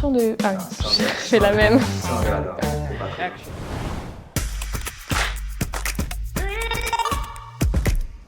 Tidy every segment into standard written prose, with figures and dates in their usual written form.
Ah oui, je fais la même.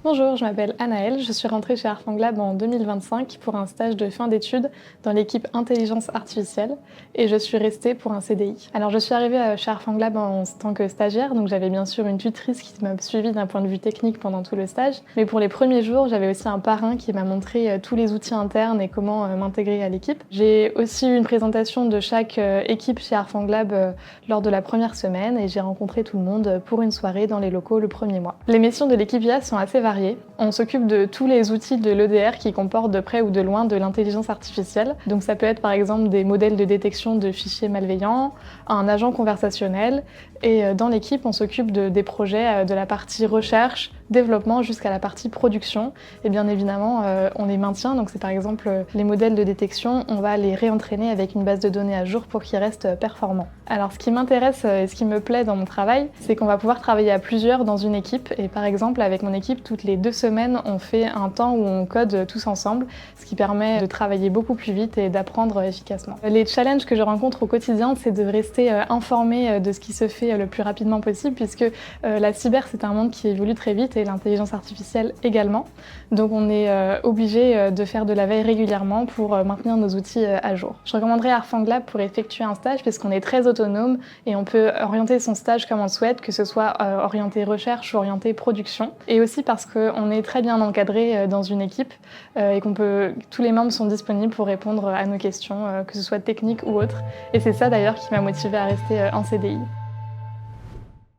Bonjour, je m'appelle Anaëlle, je suis rentrée chez Arfanglab en 2025 pour un stage de fin d'études dans l'équipe intelligence artificielle et je suis restée pour un CDI. Alors je suis arrivée chez Arfanglab en tant que stagiaire, donc j'avais bien sûr une tutrice qui m'a suivie d'un point de vue technique pendant tout le stage, mais pour les premiers jours j'avais aussi un parrain qui m'a montré tous les outils internes et comment m'intégrer à l'équipe. J'ai aussi eu une présentation de chaque équipe chez Arfanglab lors de la première semaine et j'ai rencontré tout le monde pour une soirée dans les locaux le premier mois. Les missions de l'équipe IA sont assez variées. On s'occupe de tous les outils de l'EDR qui comportent de près ou de loin de l'intelligence artificielle. Donc ça peut être par exemple des modèles de détection de fichiers malveillants, un agent conversationnel, et dans l'équipe on s'occupe des projets de la partie recherche, développement jusqu'à la partie production. Et bien évidemment on les maintient, donc c'est par exemple les modèles de détection, on va les réentraîner avec une base de données à jour pour qu'ils restent performants. Alors ce qui m'intéresse et ce qui me plaît dans mon travail, c'est qu'on va pouvoir travailler à plusieurs dans une équipe, et par exemple avec mon équipe, toutes les 2 semaines, on fait un temps où on code tous ensemble, ce qui permet de travailler beaucoup plus vite et d'apprendre efficacement. Les challenges que je rencontre au quotidien, c'est de rester informée de ce qui se fait le plus rapidement possible, puisque la cyber, c'est un monde qui évolue très vite et l'intelligence artificielle également. Donc on est obligé de faire de la veille régulièrement pour maintenir nos outils à jour. Je recommanderais Arfanglab pour effectuer un stage, puisqu'on est très autonome et on peut orienter son stage comme on le souhaite, que ce soit orienté recherche ou orienté production. Et aussi parce qu'on est très bien encadré dans une équipe et tous les membres sont disponibles pour répondre à nos questions, que ce soit techniques ou autres. Et c'est ça d'ailleurs qui m'a motivée à rester en CDI.